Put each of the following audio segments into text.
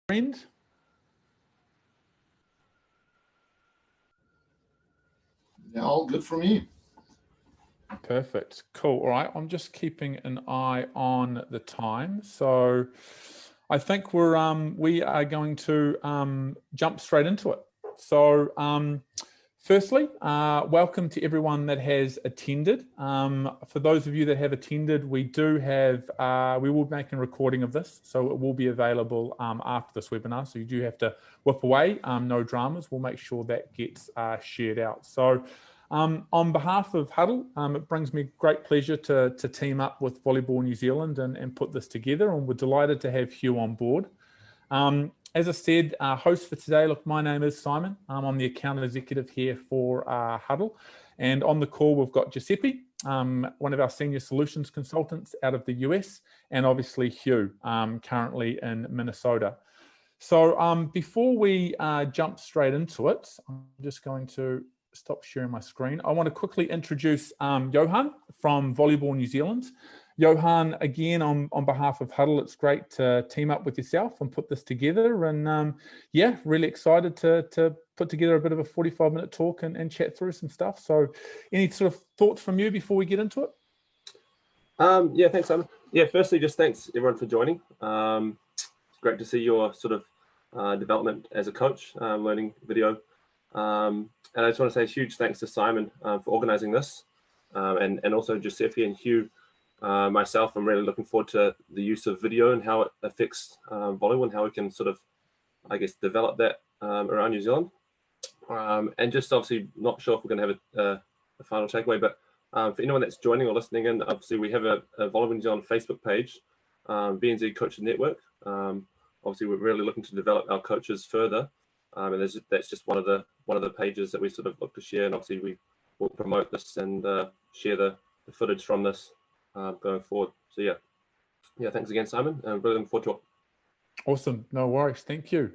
Friend? Yeah, all good for me. Perfect. Cool. All right. I'm just keeping an eye on the time. So I think we are going to jump straight into it. So firstly, welcome to everyone that has attended. For those of you that have attended, we will make a recording of this, so it will be available after this webinar. So you do have to whip away, no dramas. We'll make sure that gets shared out. So on behalf of Hudl, it brings me great pleasure to team up with Volleyball New Zealand and put this together, and we're delighted to have Hugh on board. As I said, host for today, look, my name is Simon. I'm the account executive here for Hudl. And on the call, we've got Giuseppe, one of our senior solutions consultants out of the US, and obviously Hugh, currently in Minnesota. So before we jump straight into it, I'm just going to stop sharing my screen. I want to quickly introduce Johan from Volleyball New Zealand. Johan, again, on behalf of Hudl, it's great to team up with yourself and put this together. And yeah, really excited to put together a bit of a 45-minute talk and chat through some stuff. So any sort of thoughts from you before we get into it? Yeah, thanks, Simon. Yeah, firstly, just thanks everyone for joining. It's great to see your sort of development as a coach, learning video. And I just want to say a huge thanks to Simon for organizing this, and also Giuseppe and Hugh. Myself, I'm really looking forward to the use of video and how it affects volleyball and how we can sort of, I guess, develop that around New Zealand. And just obviously not sure if we're going to have a final takeaway, but for anyone that's joining or listening in, obviously we have a Volleyball New Zealand Facebook page, VNZ Coaches Network. Obviously we're really looking to develop our coaches further, and that's just one of the pages that we sort of look to share, and obviously we will promote this and share the footage from this going forward. So yeah, thanks again, Simon. I'm really looking forward to it. Awesome. No worries. Thank you.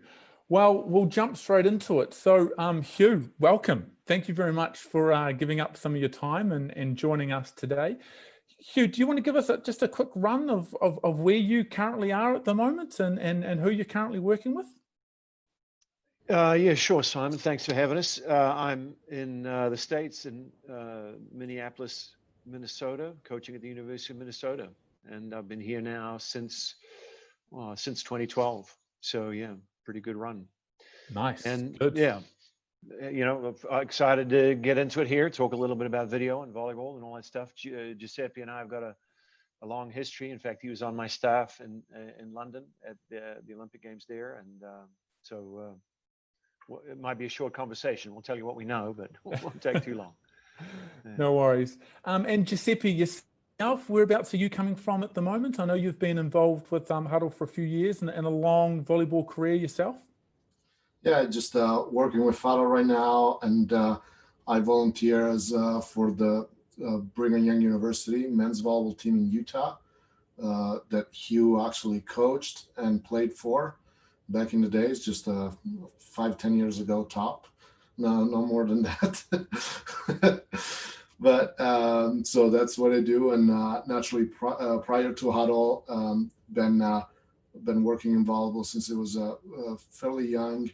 Well, we'll jump straight into it. So Hugh, welcome. Thank you very much for giving up some of your time and joining us today. Hugh, do you want to give us just a quick run of where you currently are at the moment and who you're currently working with? Yeah, sure, Simon. Thanks for having us. I'm in the States, in Minneapolis, Minnesota, coaching at the University of Minnesota. And I've been here now since 2012. So yeah, pretty good run. Nice. And good. Yeah, you know, I'm excited to get into it here, talk a little bit about video and volleyball and all that stuff. Giuseppe and I have got a long history. In fact, he was on my staff in London at the Olympic Games there. And so it might be a short conversation. We'll tell you what we know, but it won't take too long. No worries. And Giuseppe, yourself, whereabouts are you coming from at the moment? I know you've been involved with Hudl for a few years and a long volleyball career yourself. Yeah, just working with Hudl right now, and I volunteer as for the Brigham Young University men's volleyball team in Utah that Hugh actually coached and played for back in the days, just 5-10 years ago top. No more than that. But so that's what I do, and naturally prior to Hudl, been working in volleyball since it was fairly young,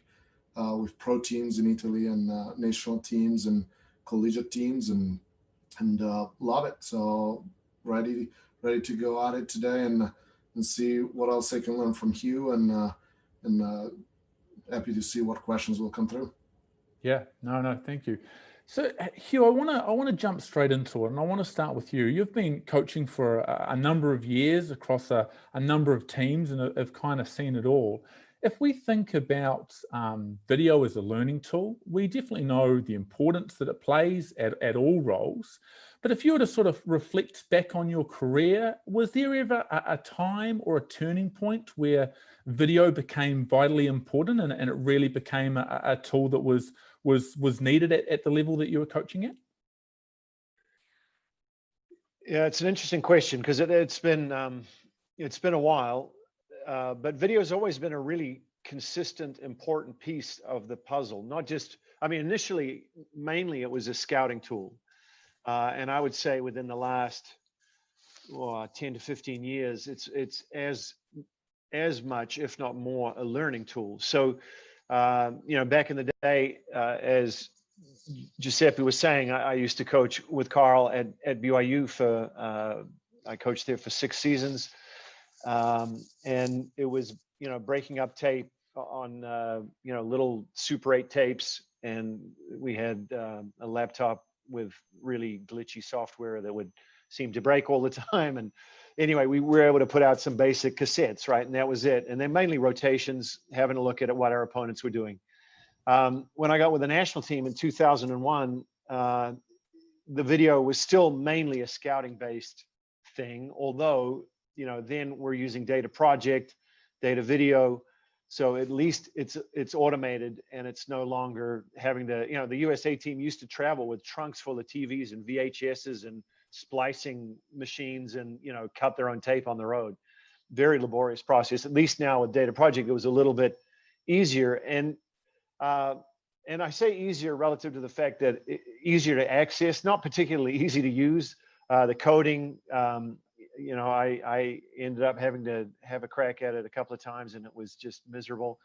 with pro teams in Italy and national teams and collegiate teams, and love it. So ready to go at it today and see what else I can learn from Hugh, and happy to see what questions will come through. Yeah, no, thank you. So Hugh, I want to jump straight into it, and I want to start with you. You've been coaching for a number of years across a number of teams and have kind of seen it all. If we think about video as a learning tool, we definitely know the importance that it plays at all roles. But if you were to sort of reflect back on your career, was there ever a time or a turning point where video became vitally important and it really became a tool that was needed at the level that you were coaching at? Yeah, it's an interesting question because it's been a while, but video has always been a really consistent, important piece of the puzzle. Not just, I mean, initially, mainly it was a scouting tool, and I would say within the last 10 to 15 years, it's as much, if not more, a learning tool. So, back in the day, as Giuseppe was saying, I used to coach with Carl at BYU I coached there for 6 seasons. And it was, breaking up tape on, little Super 8 tapes. And we had a laptop with really glitchy software that would seem to break all the time. And anyway, we were able to put out some basic cassettes, right? And that was it. And then mainly rotations, having a look at what our opponents were doing. When I got with the national team in 2001, the video was still mainly a scouting-based thing, although, then we're using data project, data video. So at least it's automated, and it's no longer having to, the USA team used to travel with trunks full of TVs and VHSs and splicing machines and, cut their own tape on the road. Very laborious process. At least now with data project, it was a little bit easier. And I say easier relative to the fact that easier to access, not particularly easy to use. The coding, I ended up having to have a crack at it a couple of times, and it was just miserable.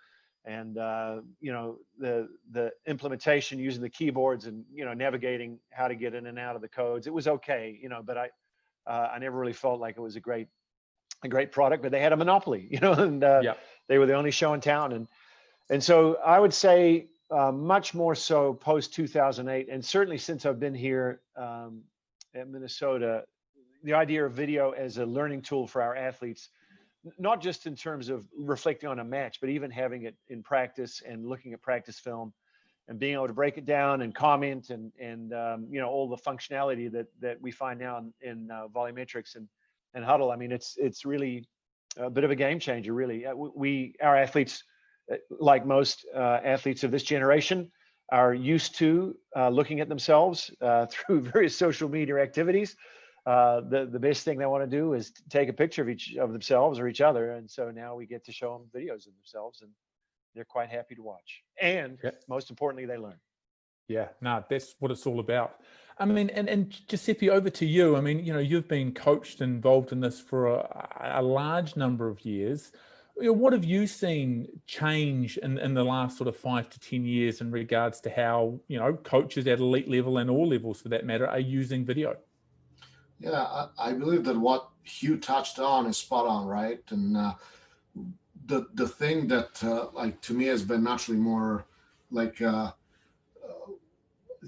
And the implementation using the keyboards and navigating how to get in and out of the codes, it was okay, but I never really felt like it was a great product. But they had a monopoly, and they were the only show in town, and so I would say much more so post 2008, and certainly since I've been here at Minnesota, the idea of video as a learning tool for our athletes, not just in terms of reflecting on a match, but even having it in practice and looking at practice film and being able to break it down and comment and all the functionality that we find now in volumetrics and Hudl. I mean, it's really a bit of a game changer, really. Our athletes, like most athletes of this generation, are used to looking at themselves through various social media activities. The best thing they want to do is take a picture of themselves or each other, and so now we get to show them videos of themselves, and they're quite happy to watch. And most importantly, they learn. Yeah, no, that's what it's all about. I mean, and Giuseppe, over to you. I mean, you've been coached and involved in this for a large number of years. What have you seen change in the last sort of 5 to 10 years in regards to how, coaches at elite level and all levels for that matter are using video? Yeah, I believe that what Hugh touched on is spot on, right? And the thing that like to me has been naturally more like it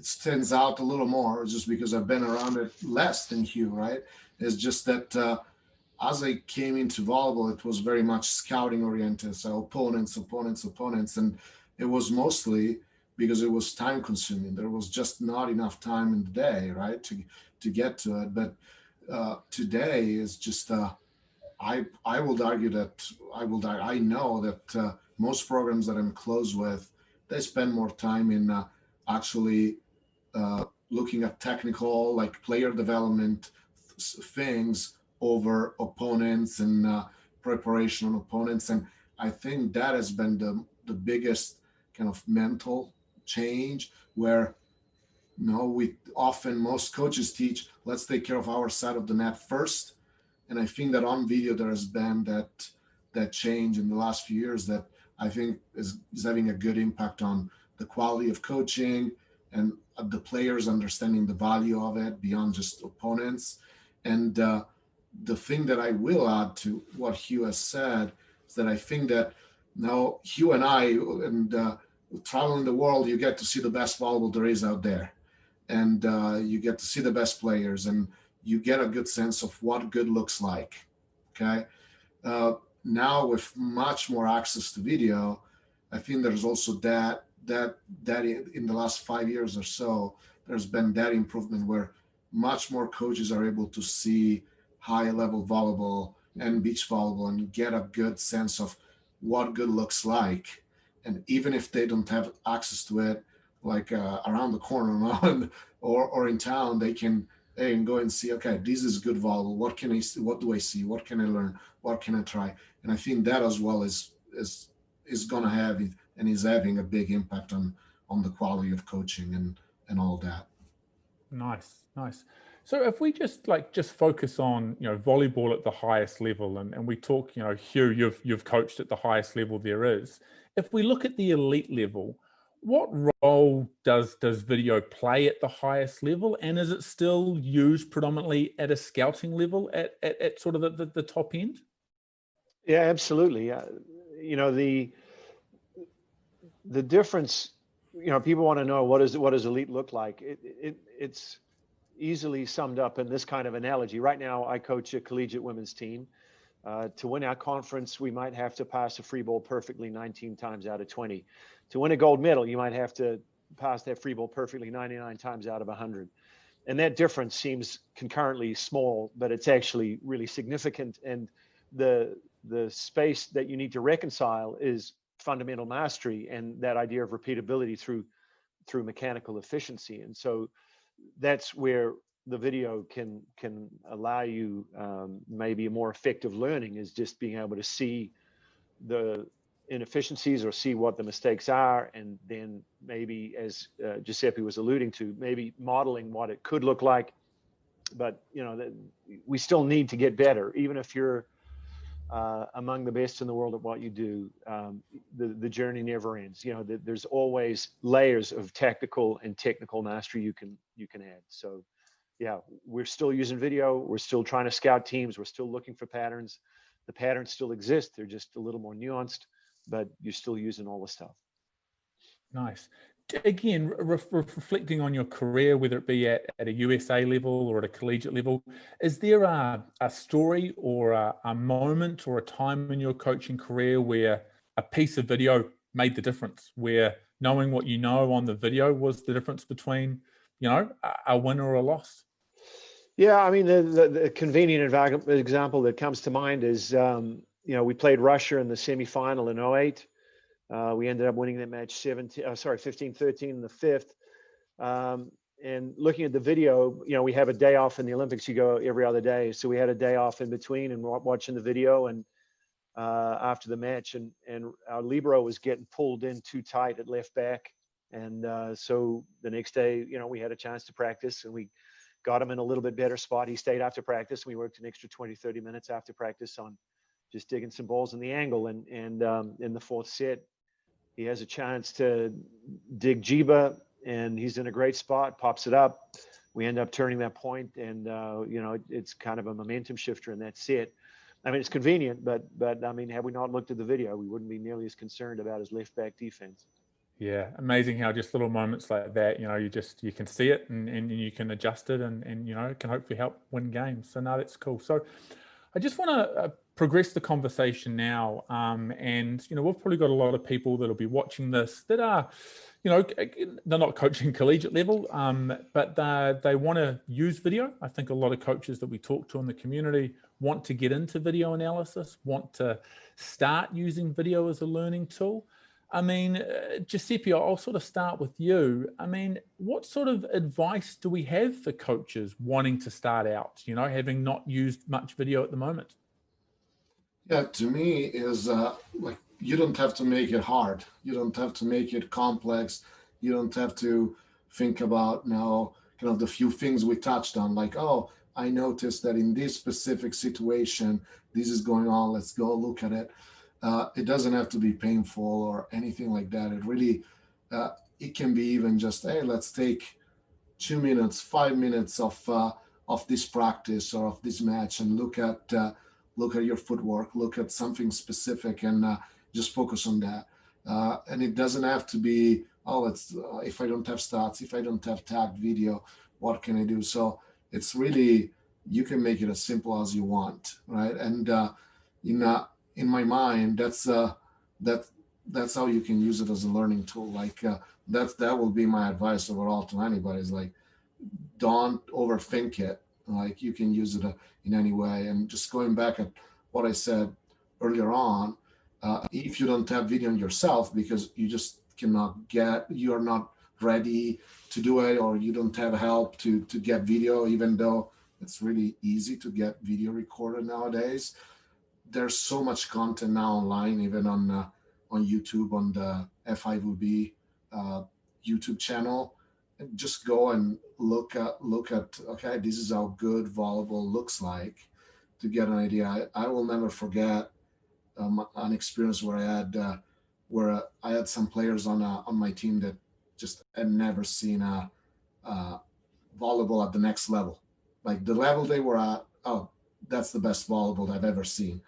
stands out a little more just because I've been around it less than Hugh, right? Is just that as I came into volleyball, it was very much scouting oriented. So opponents, and it was mostly because it was time consuming. There was just not enough time in the day, right, to get to it. But today is just I would argue that I know that most programs that I'm close with, they spend more time in actually looking at technical, like player development things over opponents and preparation on opponents. And I think that has been the biggest kind of mental change where most coaches teach, let's take care of our side of the net first. And I think that on video, there has been that change in the last few years that I think is having a good impact on the quality of coaching and the players understanding the value of it beyond just opponents. And the thing that I will add to what Hugh has said is that I think that now Hugh and I, and traveling the world, you get to see the best volleyball there is out there. And you get to see the best players, and you get a good sense of what good looks like, okay? Now with much more access to video, I think there's also that in the last 5 years or so, there's been that improvement where much more coaches are able to see high level volleyball and beach volleyball and get a good sense of what good looks like. And even if they don't have access to it, like around the corner now or in town, they can go and see, okay, this is good volleyball. What can I see? What do I see? What can I learn? What can I try? And I think that as well is going to have and is having a big impact on the quality of coaching and all that. Nice. So if we just focus on, volleyball at the highest level, and we talk, Hugh, you've coached at the highest level there is. If we look at the elite level, what role does video play at the highest level, and is it still used predominantly at a scouting level at sort of the top end? Yeah, absolutely. The difference, people want to know what does elite look like. It's easily summed up in this kind of analogy. Right now, I coach a collegiate women's team. To win our conference, we might have to pass a free ball perfectly 19 times out of 20. To win a gold medal, you might have to pass that free ball perfectly 99 times out of 100. And that difference seems concurrently small, but it's actually really significant. And the space that you need to reconcile is fundamental mastery and that idea of repeatability through mechanical efficiency. And so that's where the video can allow you maybe a more effective learning, is just being able to see the inefficiencies or see what the mistakes are, and then maybe, as Giuseppe was alluding to, maybe modeling what it could look like. But we still need to get better, even if you're among the best in the world at what you do. The journey never ends. There's always layers of tactical and technical mastery you can add. So yeah, we're still using video. We're still trying to scout teams. We're still looking for patterns. The patterns still exist. They're just a little more nuanced, but you're still using all the stuff. Nice. Again, reflecting on your career, whether it be at a USA level or at a collegiate level, is there a story or a moment or a time in your coaching career where a piece of video made the difference, where knowing what you know on the video was the difference between, a win or a loss? Yeah, I mean, the convenient example that comes to mind is, we played Russia in the semifinal in 2008. We ended up winning that match 15-13 in the fifth. And looking at the video, we have a day off in the Olympics. You go every other day. So we had a day off in between and watching the video and after the match. And our libero was getting pulled in too tight at left back. And so the next day, we had a chance to practice, and we got him in a little bit better spot. He stayed after practice. We worked an extra 20-30 minutes after practice on just digging some balls in the angle. And in the fourth set, he has a chance to dig Jiba, and he's in a great spot, pops it up. We end up turning that point, and it's kind of a momentum shifter in that set. I mean, it's convenient, but I mean, had we not looked at the video, we wouldn't be nearly as concerned about his left back defense. Yeah, amazing how just little moments like that, you can see it and you can adjust it and it can hopefully help win games. So no, that's cool. So I just want to progress the conversation now. And we've probably got a lot of people that'll be watching this that are, they're not coaching collegiate level, but they want to use video. I think a lot of coaches that we talk to in the community want to get into video analysis, want to start using video as a learning tool. I mean, Giuseppe, I'll sort of start with you. I mean, what sort of advice do we have for coaches wanting to start out, having not used much video at the moment? Yeah, to me is like, you don't have to make it hard. You don't have to make it complex. You don't have to think about now kind of the few things we touched on, like, oh, I noticed that in this specific situation, this is going on. Let's go look at it. It doesn't have to be painful or anything like that. It really, it can be even just, hey, let's take 2 minutes, 5 minutes of this practice or of this match and look at your footwork, look at something specific, and just focus on that. And it doesn't have to be, oh, if I don't have stats, if I don't have tagged video, what can I do? So it's really, you can make it as simple as you want, right? And in my mind, that's how you can use it as a learning tool. Like that will be my advice overall to anybody, is like, don't overthink it. Like, you can use it in any way. And just going back at what I said earlier on, if you don't have video yourself because you just you're not ready to do it, or you don't have help to get video, even though it's really easy to get video recorded nowadays. There's so much content now online, even on YouTube, on the F5UB YouTube channel. just go and look at okay, this is how good volleyball looks like, to get an idea. I will never forget an experience where I had some players on my team that just had never seen volleyball at the next level, like the level they were at. Oh, that's the best volleyball I've ever seen.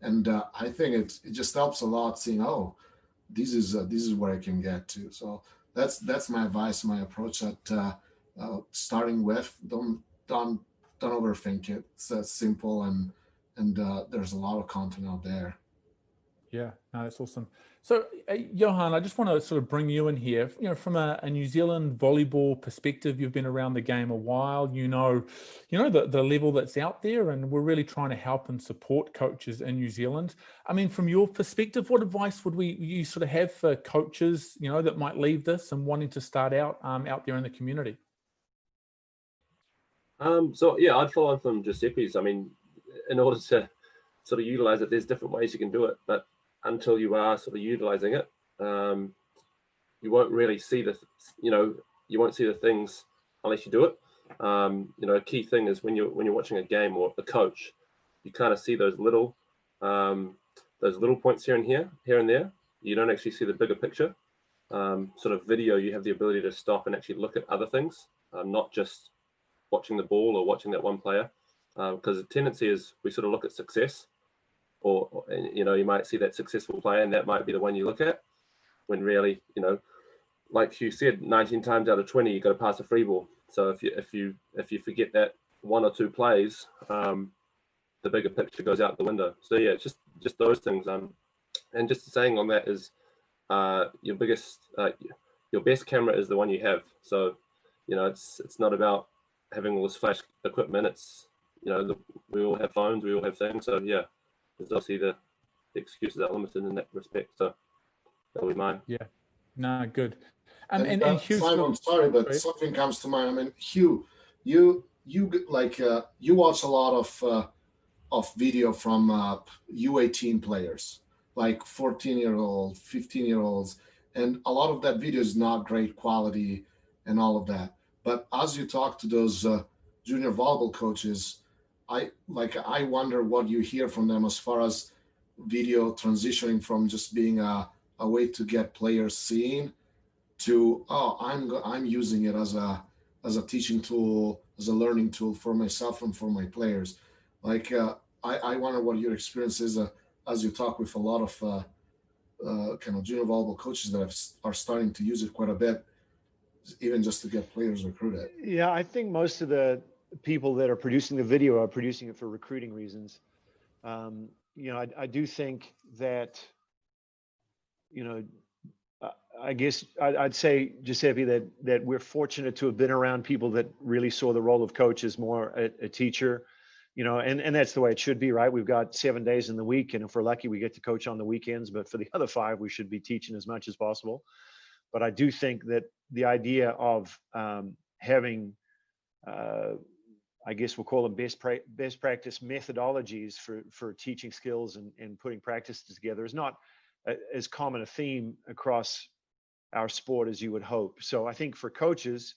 And I think it just helps a lot seeing, oh, this is where I can get to. So that's my advice, my approach. That starting with, don't overthink it. It's simple, and there's a lot of content out there. Yeah, no, that's awesome. So, Johan, I just want to sort of bring you in here. From a New Zealand volleyball perspective, you've been around the game a while. You know the level that's out there, and we're really trying to help and support coaches in New Zealand. I mean, from your perspective, what advice would you sort of have for coaches, that might leave this and wanting to start out there in the community? So yeah, I'd follow on from Giuseppe's. I mean, in order to sort of utilize it, there's different ways you can do it, but until you are sort of utilizing it, you won't really see you won't see the things unless you do it. A key thing is when you're watching a game or a coach, you kind of see those little points here and there. You don't actually see the bigger picture. Sort of video, you have the ability to stop and actually look at other things, not just watching the ball or watching that one player, because the tendency is we sort of look at success, or you might see that successful player and that might be the one you look at, when really, like Hugh said, 19 times out of 20 you've got to pass a free ball. So if you forget that one or two plays, the bigger picture goes out the window. So yeah, just those things. And just saying on that is, your best camera is the one you have. So it's not about having all this flash equipment. It's we all have phones, we all have things. So yeah, there's obviously the excuses are limited in that respect. So that'll be mine. Yeah, no, good. And Hugh, Simon, sorry, but something comes to mind. I mean, Hugh, you watch a lot of video from U18 players, like 14-year-olds, 15-year-olds, and a lot of that video is not great quality and all of that. But as you talk to those junior volleyball coaches, I wonder what you hear from them as far as video transitioning from just being a way to get players seen to, I'm using it as a teaching tool, as a learning tool for myself and for my players. Like I wonder what your experience is as you talk with a lot of kind of junior volleyball coaches that are starting to use it quite a bit, even just to get players recruited. Yeah, I think most of the people that are producing the video are producing it for recruiting reasons. I do think that, I guess I'd say, Giuseppe, that we're fortunate to have been around people that really saw the role of coach as more a teacher, and that's the way it should be, right? We've got 7 days in the week, and if we're lucky, we get to coach on the weekends, but for the other 5, we should be teaching as much as possible. But I do think that the idea of having, I guess we'll call them best practice methodologies for teaching skills and putting practices together is not as common a theme across our sport as you would hope. So I think for coaches,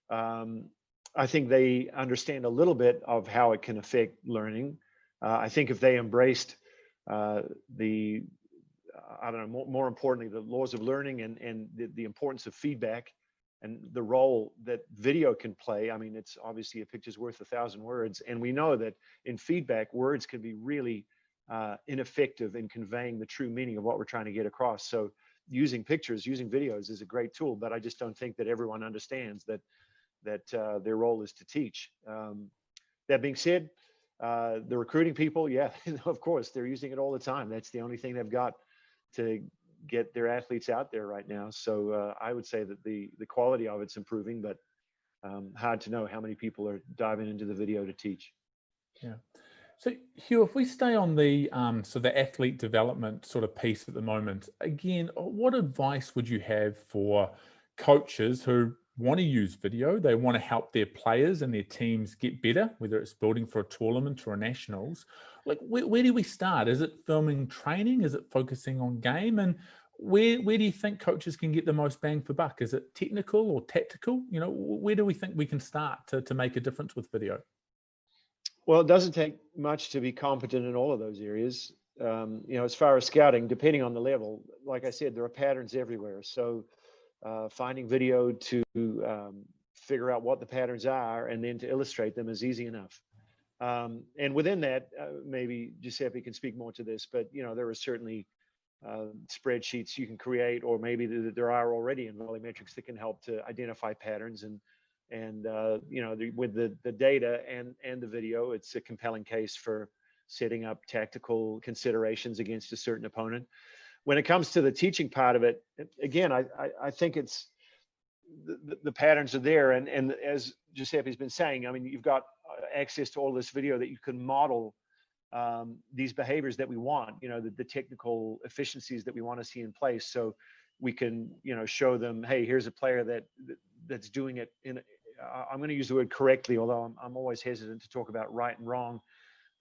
I think they understand a little bit of how it can affect learning. I think if they embraced more importantly, the laws of learning and the importance of feedback and the role that video can play. I mean, it's obviously a picture's worth 1,000 words. And we know that in feedback, words can be really ineffective in conveying the true meaning of what we're trying to get across. So using pictures, using videos is a great tool, but I just don't think that everyone understands that their role is to teach. That being said, the recruiting people, yeah, of course, they're using it all the time. That's the only thing they've got to get their athletes out there right now. So I would say that the quality of it's improving, but hard to know how many people are diving into the video to teach. Yeah. So Hugh, if we stay on the the athlete development sort of piece at the moment, again, what advice would you have for coaches who want to use video? They want to help their players and their teams get better, whether it's building for a tournament or a nationals. Like, where do we start? Is it filming training? Is it focusing on game? And where do you think coaches can get the most bang for buck? Is it technical or tactical? You know, where do we think we can start to make a difference with video? Well, it doesn't take much to be competent in all of those areas. You know, as far as scouting, depending on the level, like I said, there are patterns everywhere. So finding video to figure out what the patterns are and then to illustrate them is easy enough. And within that, maybe Giuseppe can speak more to this, but you know, there are certainly spreadsheets you can create, or maybe there are already in Volleymetrics that can help to identify patterns. And you know, with the data and the video, it's a compelling case for setting up tactical considerations against a certain opponent. When it comes to the teaching part of it, again, I think it's the patterns are there, and as Giuseppe's been saying, I mean, you've got access to all this video that you can model these behaviors that we want, you know, the technical efficiencies that we want to see in place. So we can, you know, show them, hey, here's a player that's doing it in, I'm going to use the word correctly, although I'm always hesitant to talk about right and wrong.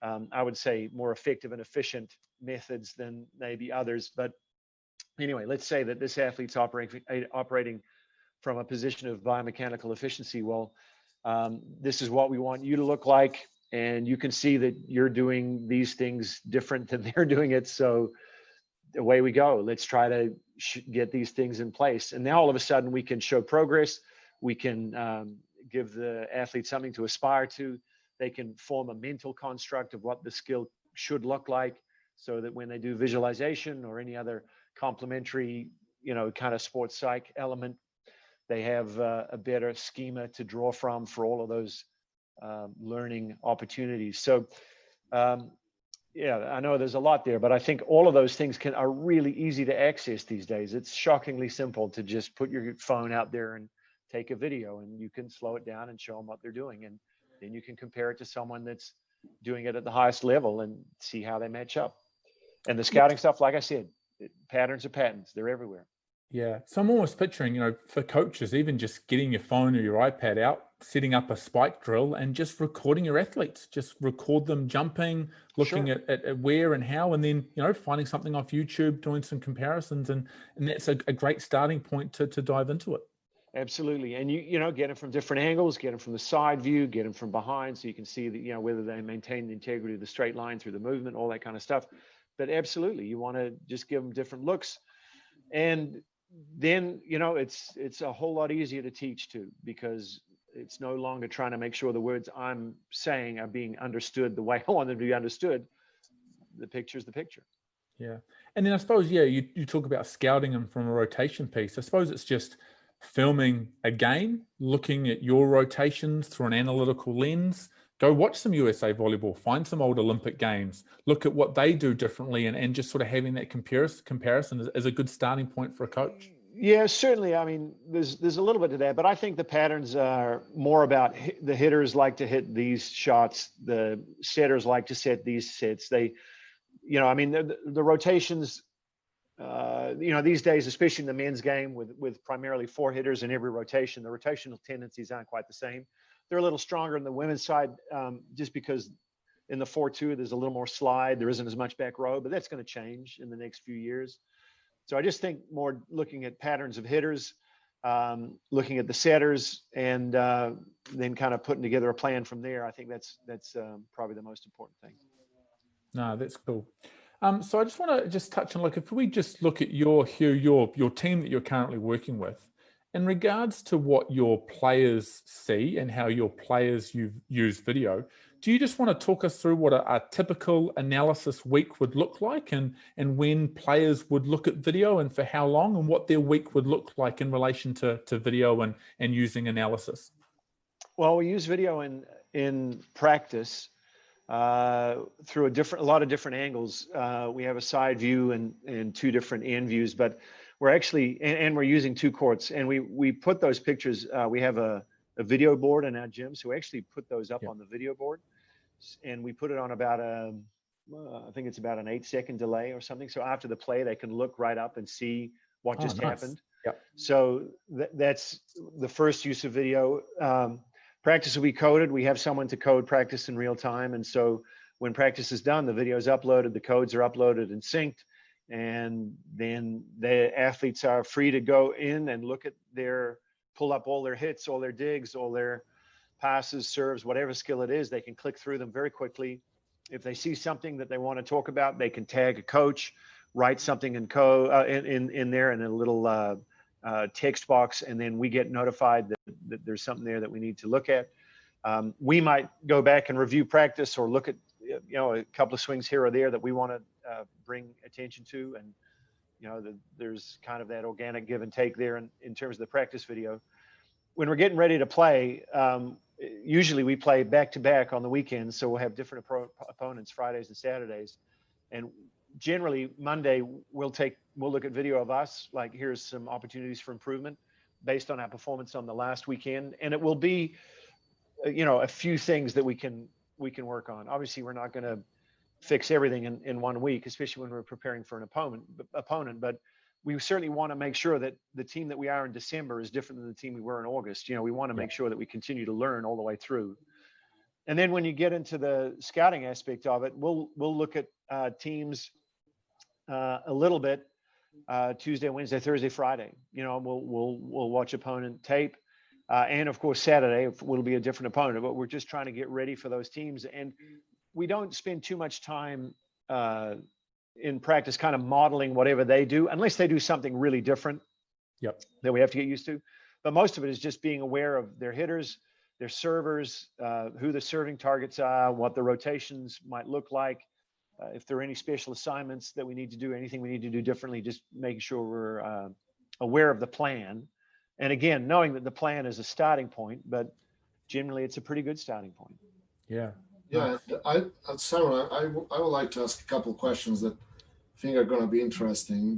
I would say more effective and efficient methods than maybe others. But anyway, let's say that this athlete's operating from a position of biomechanical efficiency. Well, this is what we want you to look like. And you can see that you're doing these things different than they're doing it. So away we go. Let's try to get these things in place. And now all of a sudden we can show progress. We can give the athlete something to aspire to. They can form a mental construct of what the skill should look like, so that when they do visualization or any other complementary, you know, kind of sports psych element, they have a better schema to draw from for all of those learning opportunities. So yeah, I know there's a lot there, but I think all of those things are really easy to access these days. It's shockingly simple to just put your phone out there and take a video, and you can slow it down and show them what they're doing. And then you can compare it to someone that's doing it at the highest level and see how they match up. And the scouting stuff, like I said, patterns are patterns. They're everywhere. Yeah. So I'm almost picturing, you know, for coaches, even just getting your phone or your iPad out, setting up a spike drill and just recording your athletes, just record them jumping, looking Sure. at where and how, and then, you know, finding something off YouTube, doing some comparisons. And that's a great starting point to dive into it. Absolutely. And you know, get them from different angles, get them from the side view, get them from behind, so you can see that, you know, whether they maintain the integrity of the straight line through the movement, all that kind of stuff. But absolutely, you want to just give them different looks. And then, you know, it's a whole lot easier to teach too, because it's no longer trying to make sure the words I'm saying are being understood the way I want them to be understood. The picture's the picture. Yeah. And then I suppose, yeah, you talk about scouting them from a rotation piece. I suppose it's just filming a game, looking at your rotations through an analytical lens. Go watch some USA volleyball, find some old Olympic games, look at what they do differently, and just sort of having that comparison is a good starting point for a coach. Yeah, certainly. I mean, there's a little bit to that, but I think the patterns are more about the hitters like to hit these shots, the setters like to set these sets. They, you know, I mean, the rotations, you know, these days, especially in the men's game with primarily 4 hitters in every rotation, the rotational tendencies aren't quite the same. They're a little stronger on the women's side, just because in the 4-2, there's a little more slide. There isn't as much back row, but that's going to change in the next few years. So I just think more looking at patterns of hitters, looking at the setters, and then kind of putting together a plan from there. I think that's probably the most important thing. No, that's cool. So I just want to touch on, like, if we just look at your team that you're currently working with, in regards to what your players see and how your players use video, do you just want to talk us through what a typical analysis week would look like, and when players would look at video and for how long, and what their week would look like in relation to video and using analysis? Well, we use video in practice through a lot of different angles. We have a side view and 2 different end views, but we're actually, and we're using 2 courts, and we put those pictures, we have a video board in our gym, so we actually put those up on the video board, and we put it on about I think it's about an 8-second delay or something. So after the play, they can look right up and see what just happened. Yep. So that's the first use of video. Practice will be coded. We have someone to code practice in real time. And so when practice is done, the video is uploaded, the codes are uploaded and synced. And then the athletes are free to go in and look at pull up all their hits, all their digs, all their passes, serves, whatever skill it is. They can click through them very quickly. If they see something that they want to talk about, they can tag a coach, write something in there in a little text box, and then we get notified that there's something there that we need to look at. We might go back and review practice or look at a couple of swings here or there that we want to bring attention to, and there's kind of that organic give and take there in terms of the practice video. When we're getting ready to play, usually we play back to back on the weekends, so we'll have different opponents Fridays and Saturdays, and generally Monday we'll look at video of us, like here's some opportunities for improvement based on our performance on the last weekend, and it will be a few things that we can work on. Obviously we're not going to fix everything in 1 week, especially when we're preparing for an opponent, but we certainly want to make sure that the team that we are in December is different than the team we were in August. We want to make sure that we continue to learn all the way through. And then when you get into the scouting aspect of it, we'll look at teams a little bit Tuesday, Wednesday, Thursday, Friday. We'll watch opponent tape, and of course Saturday will be a different opponent. But we're just trying to get ready for those teams, and we don't spend too much time in practice kind of modeling whatever they do, unless they do something really different that we have to get used to. But most of it is just being aware of their hitters, their servers, who the serving targets are, what the rotations might look like, if there are any special assignments that we need to do, anything we need to do differently, just making sure we're aware of the plan. And again, knowing that the plan is a starting point, but generally it's a pretty good starting point. Yeah. Yeah, Simon, I would like to ask a couple of questions that I think are going to be interesting.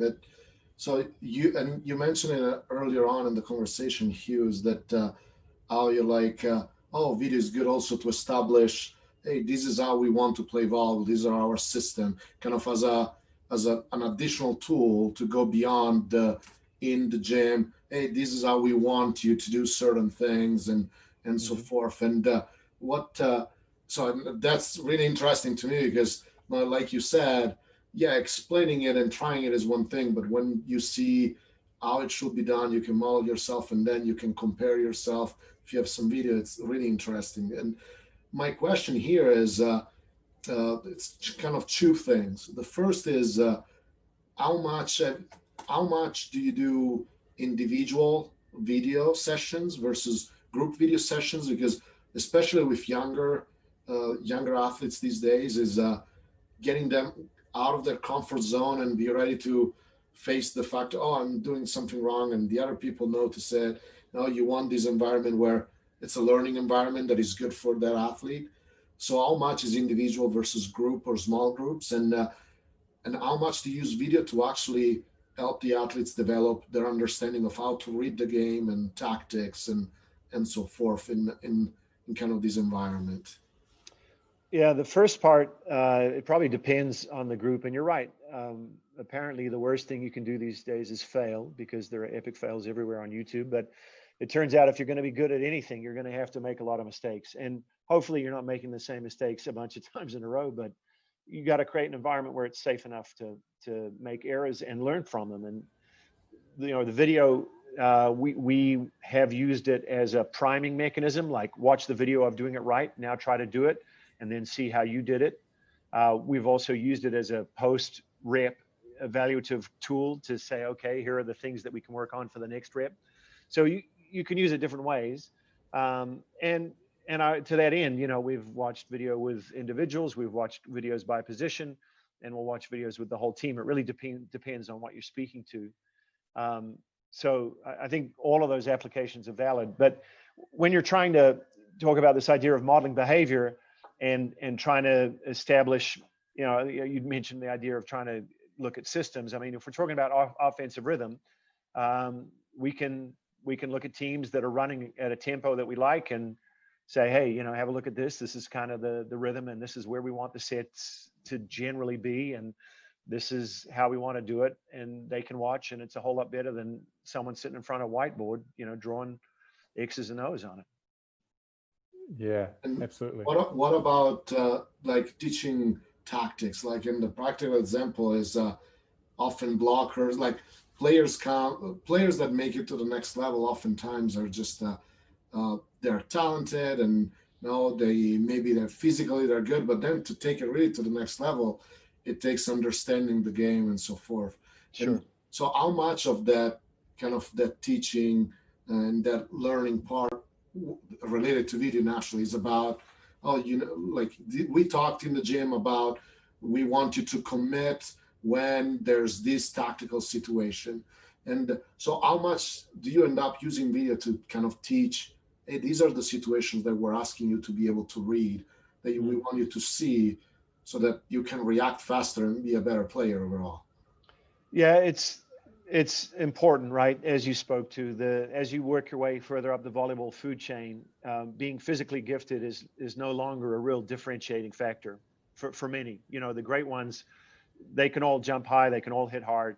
So you mentioned it earlier on in the conversation, Hughes, that how you're like, video is good also to establish, hey, this is how we want to play volleyball. These are our system, kind of as an additional tool to go beyond in the gym. Hey, this is how we want you to do certain things and so forth. And so that's really interesting to me because, like you said, explaining it and trying it is one thing, but when you see how it should be done, you can model yourself and then you can compare yourself. If you have some video, it's really interesting. And my question here is, it's kind of two things. The first is how much do you do individual video sessions versus group video sessions? Because especially with younger athletes these days, is getting them out of their comfort zone and be ready to face the fact, I'm doing something wrong, and the other people notice it. You want this environment where it's a learning environment that is good for that athlete. So how much is individual versus group or small groups, and how much do you use video to actually help the athletes develop their understanding of how to read the game and tactics and so forth in kind of this environment? Yeah, the first part, it probably depends on the group, and you're right. Apparently the worst thing you can do these days is fail, because there are epic fails everywhere on YouTube. But it turns out if you're going to be good at anything, you're going to have to make a lot of mistakes, and hopefully you're not making the same mistakes a bunch of times in a row, but you got to create an environment where it's safe enough to make errors and learn from them. And the video, we have used it as a priming mechanism, like watch the video of doing it right, now try to do it and then see how you did it. We've also used it as a post-rep evaluative tool to say, okay, here are the things that we can work on for the next rep. So you can use it different ways. And to that end, we've watched video with individuals, we've watched videos by position, and we'll watch videos with the whole team. It really depends on what you're speaking to. So I think all of those applications are valid. But when you're trying to talk about this idea of modeling behavior and trying to establish, you mentioned the idea of trying to look at systems. I mean, if we're talking about offensive rhythm, we can look at teams that are running at a tempo that we like and say, hey, have a look at this. This is kind of the rhythm, and this is where we want the sets to generally be, and this is how we want to do it. And they can watch, and it's a whole lot better than someone sitting in front of a whiteboard, drawing X's and O's on it. Yeah, absolutely. What about like teaching tactics? Like in the practical example is often blockers. Like players that make it to the next level oftentimes are just they're talented, and they're physically they're good, but then to take it really to the next level, it takes understanding the game and so forth. Sure. And so how much of that kind of that teaching and that learning part related to video naturally is about, like we talked in the gym about, we want you to commit when there's this tactical situation. And so how much do you end up using video to kind of teach, hey, these are the situations that we're asking you to be able to read, that we want you to see, so that you can react faster and be a better player overall? Yeah, it's important, right? As you spoke to, as you work your way further up the volleyball food chain, being physically gifted is no longer a real differentiating factor for many. The great ones, they can all jump high, they can all hit hard.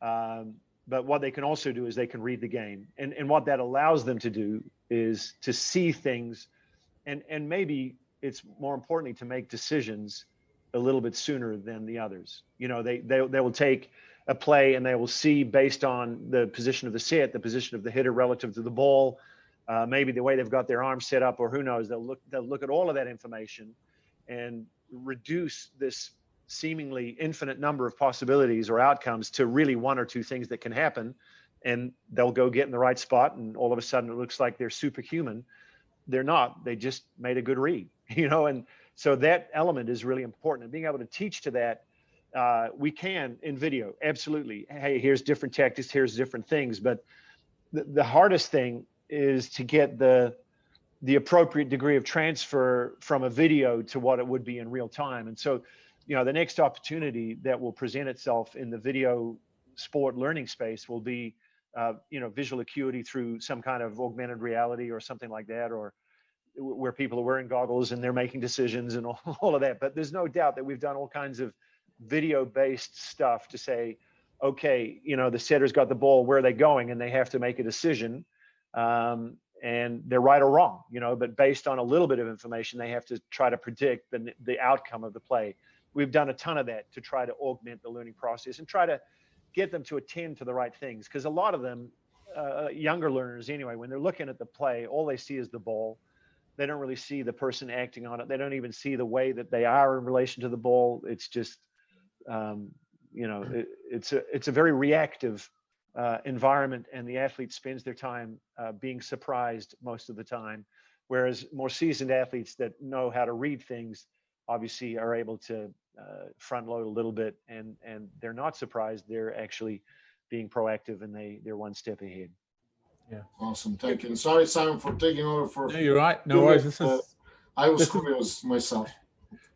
But what they can also do is they can read the game. And what that allows them to do is to see things, and maybe it's more importantly to make decisions a little bit sooner than the others. They will take a play and they will see, based on the position of the set, the position of the hitter relative to the ball, maybe the way they've got their arm set up, or who knows, they'll look at all of that information and reduce this seemingly infinite number of possibilities or outcomes to really one or two things that can happen, and they'll go get in the right spot, and all of a sudden it looks like they're superhuman. They're not. They just made a good read, and so that element is really important. And being able to teach to that, we can in video, absolutely. Hey, here's different tactics, here's different things, but the hardest thing is to get the appropriate degree of transfer from a video to what it would be in real time. And so, the next opportunity that will present itself in the video sport learning space will be, visual acuity through some kind of augmented reality or something like that, or where people are wearing goggles and they're making decisions and all of that. But there's no doubt that we've done all kinds of video-based stuff to say, okay, the setter's got the ball, where are they going? And they have to make a decision. And they're right or wrong, but based on a little bit of information, they have to try to predict the outcome of the play. We've done a ton of that to try to augment the learning process and try to get them to attend to the right things. Because a lot of them, younger learners anyway, when they're looking at the play, all they see is the ball. They don't really see the person acting on it. They don't even see the way that they are in relation to the ball. It's just, it's a very reactive environment, and the athlete spends their time being surprised most of the time, whereas more seasoned athletes that know how to read things obviously are able to front load a little bit, and they're not surprised. They're actually being proactive, and they're one step ahead. Yeah. Awesome. Thank you. And sorry, Simon, for taking over for. No, you're right. No worries. I was curious myself.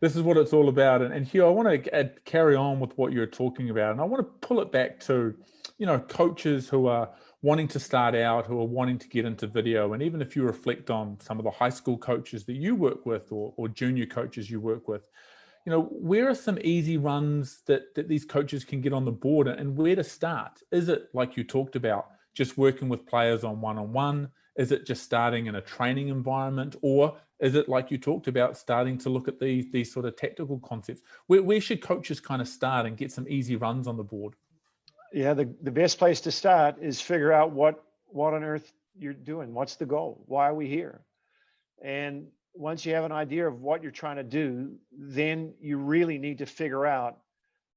This is what it's all about. And Hugh, I want to carry on with what you're talking about. And I want to pull it back to, coaches who are wanting to start out, who are wanting to get into video. And even if you reflect on some of the high school coaches that you work with, or junior coaches you work with, where are some easy runs that these coaches can get on the board, and where to start? Is it, like you talked about, just working with players on one-on-one? Is it just starting in a training environment? Or is it, like you talked about, starting to look at these sort of tactical concepts? Where should coaches kind of start and get some easy runs on the board? Yeah, the best place to start is figure out what on earth you're doing. What's the goal? Why are we here? And once you have an idea of what you're trying to do, then you really need to figure out,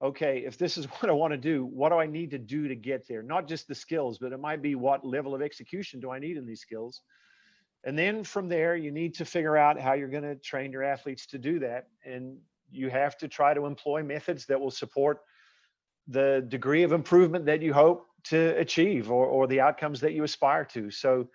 okay, if this is what I want to do, what do I need to do to get there? Not just the skills, but it might be, what level of execution do I need in these skills? And then from there, you need to figure out how you're going to train your athletes to do that. And you have to try to employ methods that will support the degree of improvement that you hope to achieve, or the outcomes that you aspire to. So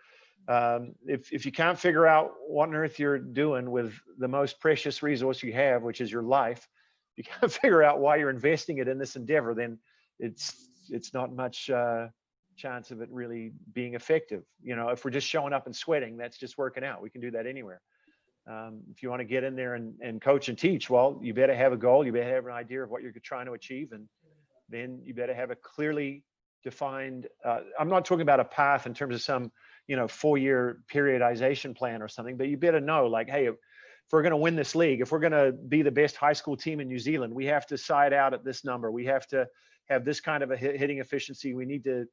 if you can't figure out what on earth you're doing with the most precious resource you have, which is your life, you can't figure out why you're investing it in this endeavor, then it's not much chance of it really being effective. If we're just showing up and sweating, that's just working out. We can do that anywhere. If you want to get in there and coach and teach, well, you better have a goal. You better have an idea of what you're trying to achieve, and then you better have a clearly defined, I'm not talking about a path in terms of some 4-year periodization plan or something, but you better know, like, hey, if we're going to win this league, if we're going to be the best high school team in New Zealand, we have to side out at this number. We have to have this kind of a hitting efficiency. We need to,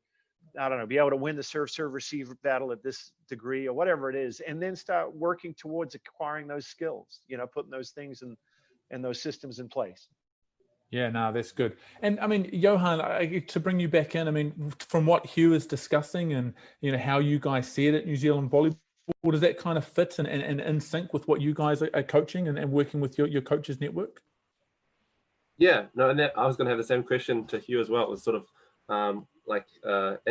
I don't know, be able to win the serve receive battle at this degree or whatever it is, and then start working towards acquiring those skills, putting those things and those systems in place. Yeah, no, that's good. And I mean, Johan, to bring you back in, I mean, from what Hugh is discussing and, how you guys see it at New Zealand Volleyball, does that kind of fit and in sync with what you guys are coaching and working with your coaches network? Yeah, no, and I was going to have the same question to Hugh as well. It was sort of and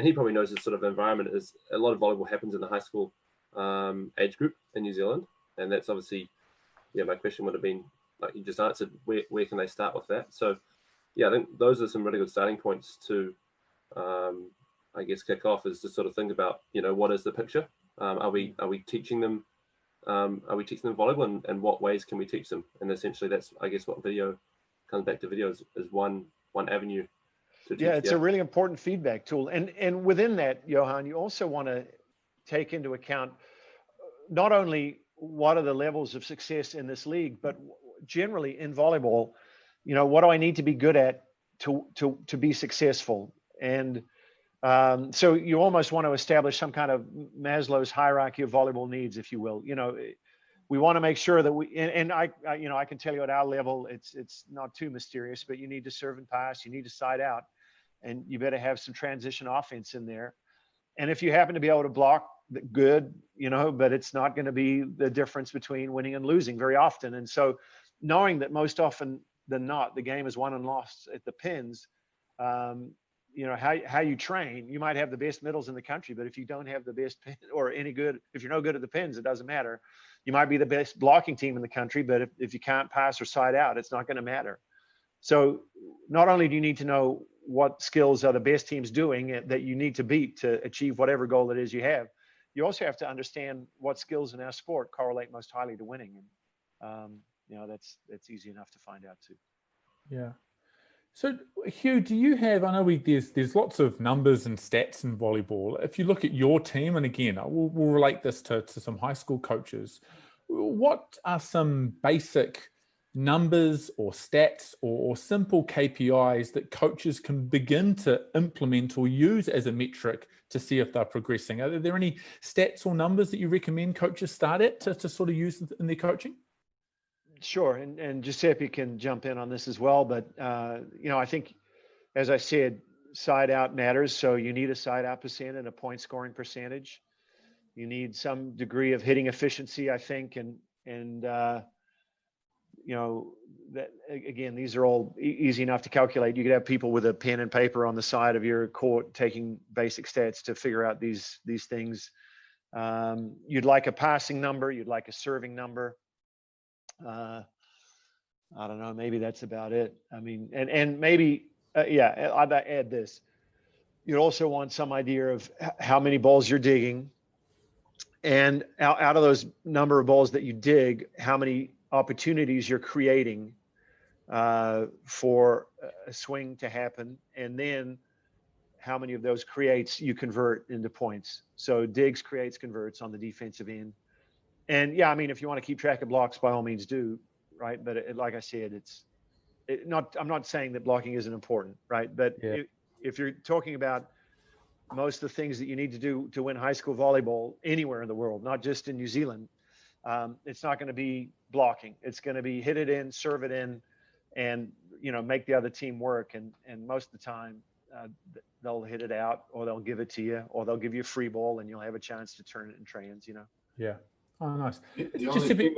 he probably knows this sort of environment is a lot of volleyball happens in the high school age group in New Zealand. And that's obviously, my question would have been, like you just answered, where can they start with that? So, I think those are some really good starting points to, I guess, kick off, is to sort of think about, what is the picture? Are we teaching them? Are we teaching them volleyball, and what ways can we teach them? And essentially, that's, I guess, what video comes back to. Video is one avenue to teach. Yeah, it's a really important feedback tool, and within that, Johan, you also want to take into account not only what are the levels of success in this league, but generally in volleyball, what do I need to be good at to be successful? And so you almost want to establish some kind of Maslow's hierarchy of volleyball needs, if you will. We want to make sure that I can tell you at our level, it's not too mysterious, but you need to serve and pass, you need to side out, and you better have some transition offense in there. And if you happen to be able to block, good, but it's not going to be the difference between winning and losing very often. And so knowing that most often than not, the game is won and lost at the pins, how you train, you might have the best middles in the country, but if you don't have the best pin or any good, if you're no good at the pins, it doesn't matter. You might be the best blocking team in the country, but if you can't pass or side out, it's not going to matter. So not only do you need to know what skills are the best teams doing that you need to beat to achieve whatever goal it is you have, you also have to understand what skills in our sport correlate most highly to winning. And, that's easy enough to find out too. Yeah. So Hugh, do you have, I know there's lots of numbers and stats in volleyball. If you look at your team, and again, we'll relate this to some high school coaches, what are some basic numbers or stats or simple KPIs that coaches can begin to implement or use as a metric to see if they're progressing? Are there any stats or numbers that you recommend coaches start at to sort of use in their coaching? Sure, and Giuseppe can jump in on this as well, but I think, as I said, side out matters. So you need a side out percent and a point scoring percentage. You need some degree of hitting efficiency, I think, and that again, these are all easy enough to calculate. You could have people with a pen and paper on the side of your court taking basic stats to figure out these things. You'd like a passing number, you'd like a serving number. I don't know, maybe that's about it. I mean, and maybe, I'd add this. You also want some idea of how many balls you're digging, and out of those number of balls that you dig, how many opportunities you're creating for a swing to happen, and then how many of those creates you convert into points. So digs, creates, converts on the defensive end. And I mean, if you want to keep track of blocks, by all means do, right? But like I said, I'm not saying that blocking isn't important, right? But if you're talking about most of the things that you need to do to win high school volleyball anywhere in the world, not just in New Zealand, it's not going to be blocking. It's going to be hit it in, serve it in, and make the other team work. And most of the time, they'll hit it out, or they'll give it to you, or they'll give you a free ball, and you'll have a chance to turn it in trans. Yeah. Oh, nice. The only thing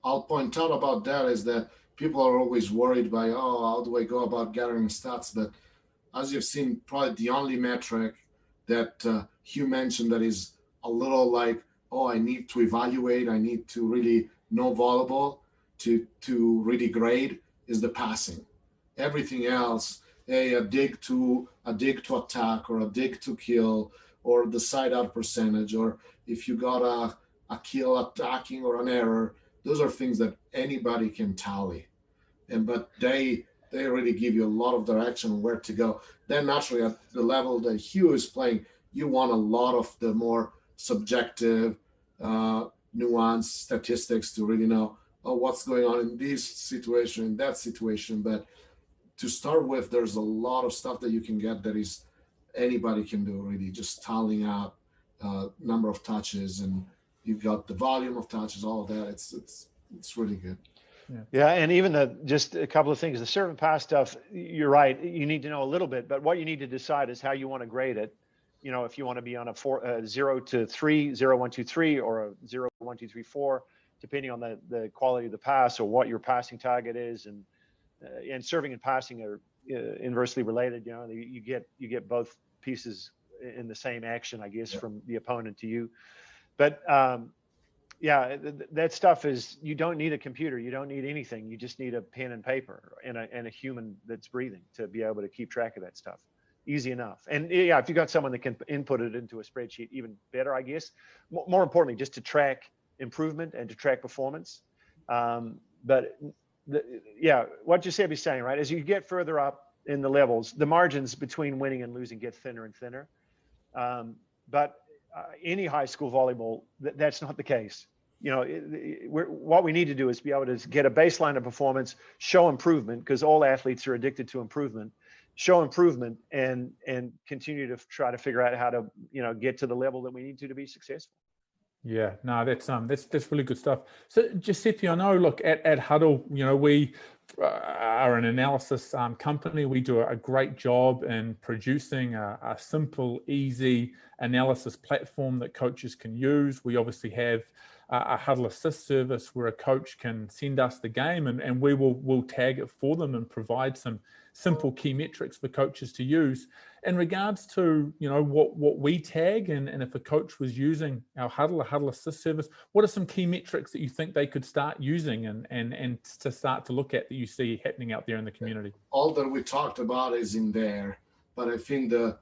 I'll point out about that is that people are always worried by, how do I go about gathering stats? But as you've seen, probably the only metric that Hugh mentioned that is a little like, I need to evaluate, I need to really know volleyball to really grade, is the passing. Everything else, a dig to attack, or a dig to kill, or the side out percentage, or if you got a kill attacking or an error, those are things that anybody can tally. But they really give you a lot of direction on where to go. Then naturally at the level that Hugh is playing, you want a lot of the more subjective, nuanced statistics to really know what's going on in this situation, in that situation. But to start with, there's a lot of stuff that you can get that is anybody can do really, just tallying out number of touches, and you've got the volume of touches, all of that. It's really good. Yeah, and even just a couple of things, the serve and pass stuff, you're right, you need to know a little bit, but what you need to decide is how you want to grade it. If you want to be on a 0 to 3, 0, 1, 2, 3, or a 0, 1, 2, 3, 4, depending on the quality of the pass or what your passing target is, and serving and passing are inversely related. You get both pieces in the same action, I guess, from the opponent to you. But yeah, that stuff is, you don't need a computer, you don't need anything, you just need a pen and paper and a human that's breathing to be able to keep track of that stuff. Easy enough. And yeah, if you got someone that can input it into a spreadsheet, even better, I guess. More importantly, just to track improvement and to track performance. But yeah, what Giuseppe's saying, right? As you get further up in the levels, the margins between winning and losing get thinner and thinner. But any high school volleyball, that's not the case. What we need to do is be able to get a baseline of performance, show improvement, because all athletes are addicted to improvement. Show improvement and continue to try to figure out how to get to the level that we need to be successful. Yeah, no, that's really good stuff. So Giuseppe, I know, look, at Hudl, we are an analysis company. We do a great job in producing a simple, easy analysis platform that coaches can use. We obviously have a Hudl Assist service where a coach can send us the game, and we'll tag it for them and provide some simple key metrics for coaches to use. In regards to what we tag, and if a coach was using our Hudl Assist service, what are some key metrics that you think they could start using and to start to look at that you see happening out there in the community? All that we talked about is in there, but I think the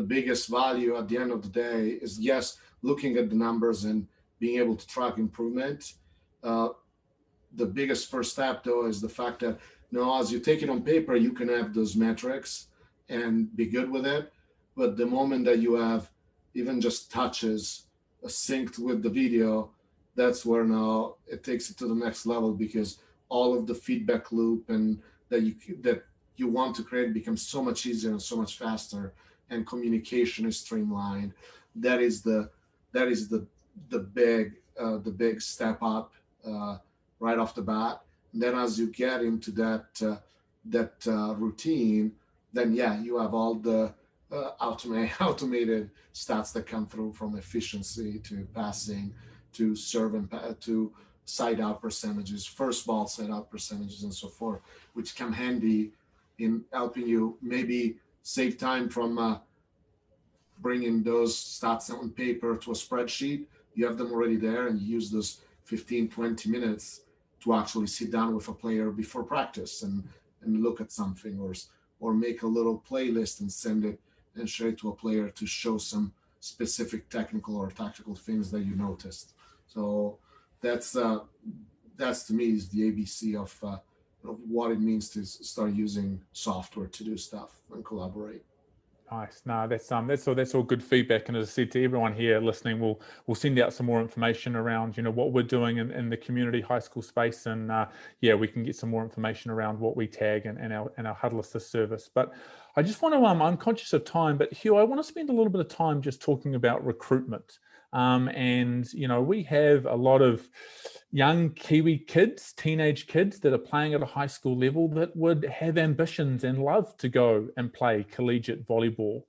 biggest value at the end of the day is, yes, looking at the numbers and being able to track improvement. The biggest first step, though, is the fact that as you take it on paper, you can have those metrics and be good with it. But the moment that you have even just touches synced with the video, that's where now it takes it to the next level, because all of the feedback loop and that you want to create becomes so much easier and so much faster, and communication is streamlined. That is the big step up right off the bat. And then as you get into that routine, then you have all the automated stats that come through, from efficiency to passing to serve and to side out percentages, first ball side out percentages, and so forth, which come handy in helping you maybe save time from bringing those stats on paper to a spreadsheet. You have them already there, and you use those 15-20 minutes to actually sit down with a player before practice and look at something, or make a little playlist and send it and share it to a player to show some specific technical or tactical things that you noticed. So that's to me is the ABC of what it means to start using software to do stuff and collaborate. Nice. No, that's all good feedback. And as I said to everyone here listening, we'll send out some more information around what we're doing in the community high school space, and we can get some more information around what we tag and our Hudl Assist service. But I just want to I'm conscious of time, but Hugh, I want to spend a little bit of time just talking about recruitment. And we have a lot of young Kiwi kids, teenage kids that are playing at a high school level that would have ambitions and love to go and play collegiate volleyball.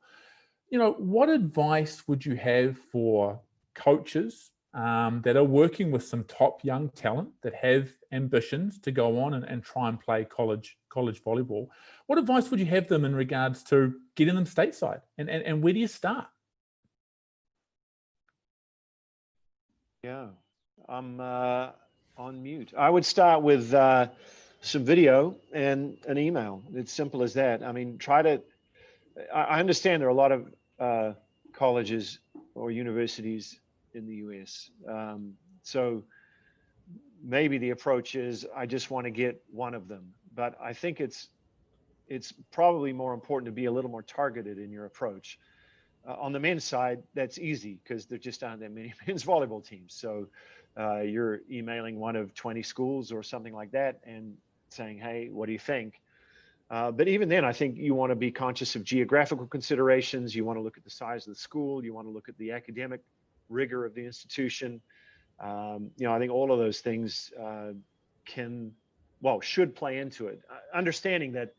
What advice would you have for coaches that are working with some top young talent that have ambitions to go on and try and play college volleyball? What advice would you have them in regards to getting them stateside, and where do you start? Yeah, I'm on mute. I would start with some video and an email. It's simple as that. I mean, I understand there are a lot of colleges or universities in the US. So maybe the approach is, I just want to get one of them. But I think it's probably more important to be a little more targeted in your approach. On the men's side, that's easy because there just aren't that many men's volleyball teams. So you're emailing one of 20 schools or something like that and saying, hey, what do you think? But even then, I think you want to be conscious of geographical considerations. You want to look at the size of the school. You want to look at the academic rigor of the institution. I think all of those things should play into it. Understanding that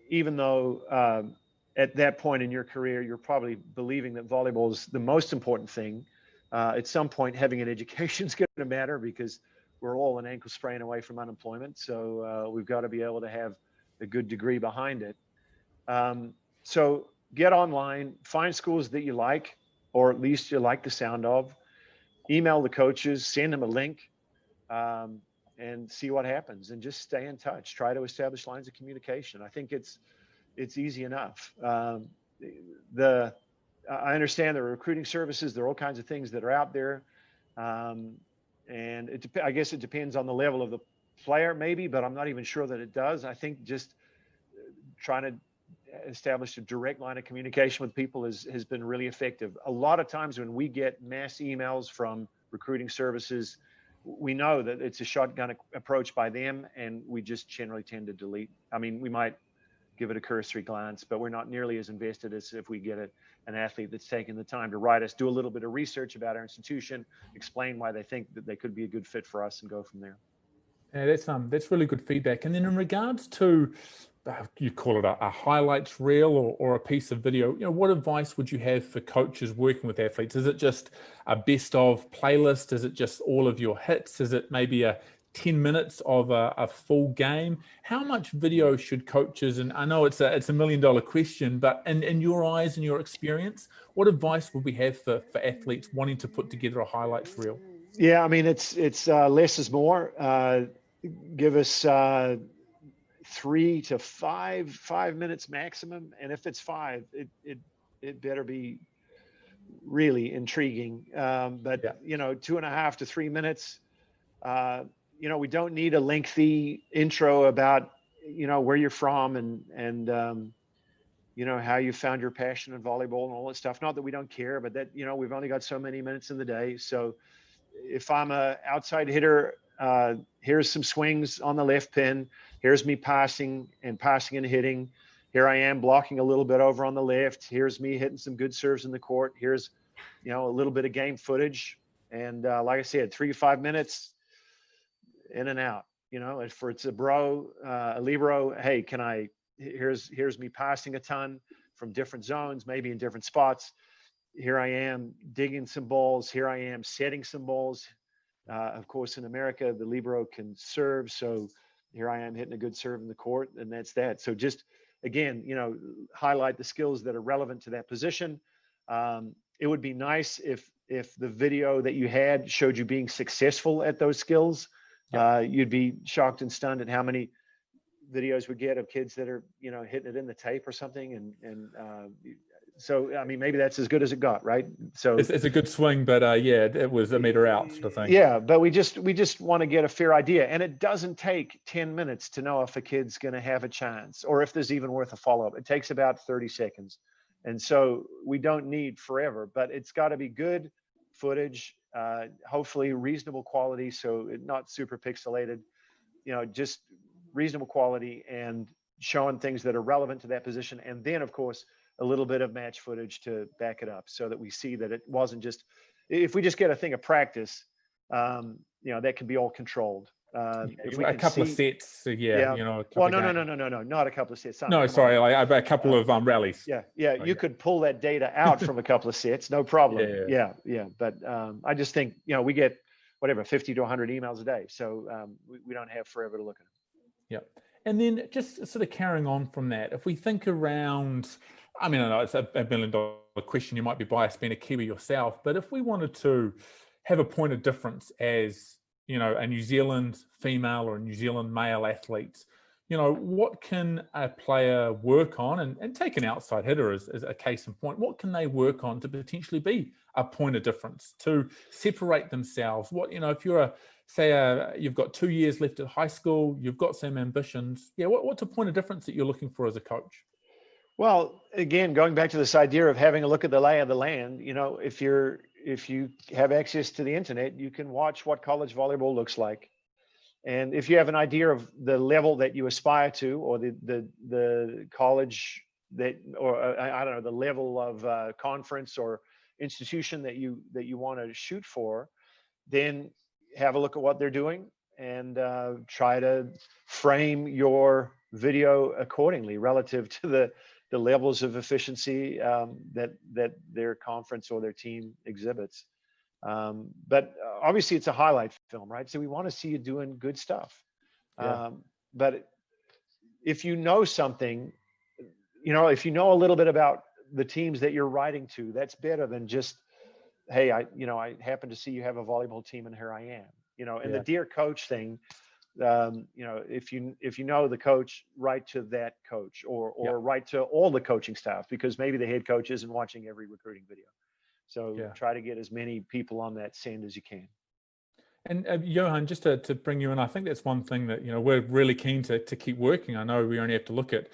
even though at that point in your career, you're probably believing that volleyball is the most important thing, at some point having an education is going to matter, because we're all an ankle sprain away from unemployment. So we've got to be able to have a good degree behind it. So get online, find schools that you like, or at least you like the sound of. Email the coaches, send them a link, and see what happens, and just stay in touch. Try to establish lines of communication. I think it's easy enough. I understand there are recruiting services. There are all kinds of things that are out there. And I guess it depends on the level of the player maybe, but I'm not even sure that it does. I think just trying to establish a direct line of communication with people has been really effective. A lot of times when we get mass emails from recruiting services, we know that it's a shotgun approach by them, and we just generally tend to delete. I mean, we might give it a cursory glance, but we're not nearly as invested as if we get an athlete that's taken the time to write us, do a little bit of research about our institution, explain why they think that they could be a good fit for us, and go from there. Yeah, that's really good feedback. And then in regards to, you call it a highlights reel or a piece of video, what advice would you have for coaches working with athletes? Is it just a best of playlist? Is it just all of your hits? Is it maybe a 10 minutes of a full game? How much video should coaches, and I know it's a $1 million question, but in your eyes and your experience, what advice would we have for athletes wanting to put together a highlights reel? Yeah, I mean, it's less is more. Give us 3 to 5 minutes maximum, and if it's 5, it better be really intriguing. But yeah. 2.5 to 3 minutes. We don't need a lengthy intro about where you're from and how you found your passion in volleyball and all that stuff. Not that we don't care, but that we've only got so many minutes in the day. So if I'm a outside hitter, here's some swings on the left pin. Here's me passing and hitting. Here I am blocking a little bit over on the left. Here's me hitting some good serves in the court. Here's a little bit of game footage. And like I said, 3 to 5 minutes, in and out. If it's a libero, hey, here's me passing a ton from different zones, maybe in different spots. Here I am digging some balls. Here I am setting some balls. Of course, in America, the libero can serve. So here I am hitting a good serve in the court, and that's that. So just, again, highlight the skills that are relevant to that position. It would be nice if the video that you had showed you being successful at those skills. Yep. You'd be shocked and stunned at how many videos we get of kids that are, hitting it in the tape or something. So, I mean, maybe that's as good as it got, right? So it's a good swing, but it was a meter out sort of thing. Yeah, but we just want to get a fair idea. And it doesn't take 10 minutes to know if a kid's going to have a chance or if there's even worth a follow-up. It takes about 30 seconds. And so we don't need forever, but it's got to be good footage, hopefully reasonable quality, so not super pixelated, just reasonable quality and showing things that are relevant to that position. And then, of course, a little bit of match footage to back it up so that we see that it wasn't just, if we just get a thing of practice, that can be all controlled. If we a couple of sets, well, no, not a couple of sets. No, sorry, a couple of rallies. You could pull that data out from a couple of sets, no problem. Yeah. But I just think, we get 50 to 100 emails a day, so we don't have forever to look at them. Yeah, and then just sort of carrying on from that, if we think around, I mean, I know it's a $1 million question, you might be biased being a Kiwi yourself, but if we wanted to have a point of difference as, a New Zealand female or a New Zealand male athlete, what can a player work on, and take an outside hitter as a case in point, what can they work on to potentially be a point of difference, to separate themselves? What, if you're you've got 2 years left at high school, you've got some ambitions. What's a point of difference that you're looking for as a coach? Well, again, going back to this idea of having a look at the lay of the land, if you have access to the internet, you can watch what college volleyball looks like. And if you have an idea of the level that you aspire to, or the college that, or I don't know, the level of conference or institution that you want to shoot for, then have a look at what they're doing and try to frame your video accordingly relative to the levels of efficiency that their conference or their team exhibits. But obviously it's a highlight film, right? So we want to see you doing good stuff. Yeah. But if you know something, if you know a little bit about the teams that you're writing to, that's better than just, hey, I happen to see you have a volleyball team and here I am. And the dear coach thing, if you know the coach, write to that coach or write to all the coaching staff, because maybe the head coach isn't watching every recruiting video. So try to get as many people on that send as you can. And Johan, just to bring you in, I think that's one thing that, we're really keen to keep working. I know we only have to look at,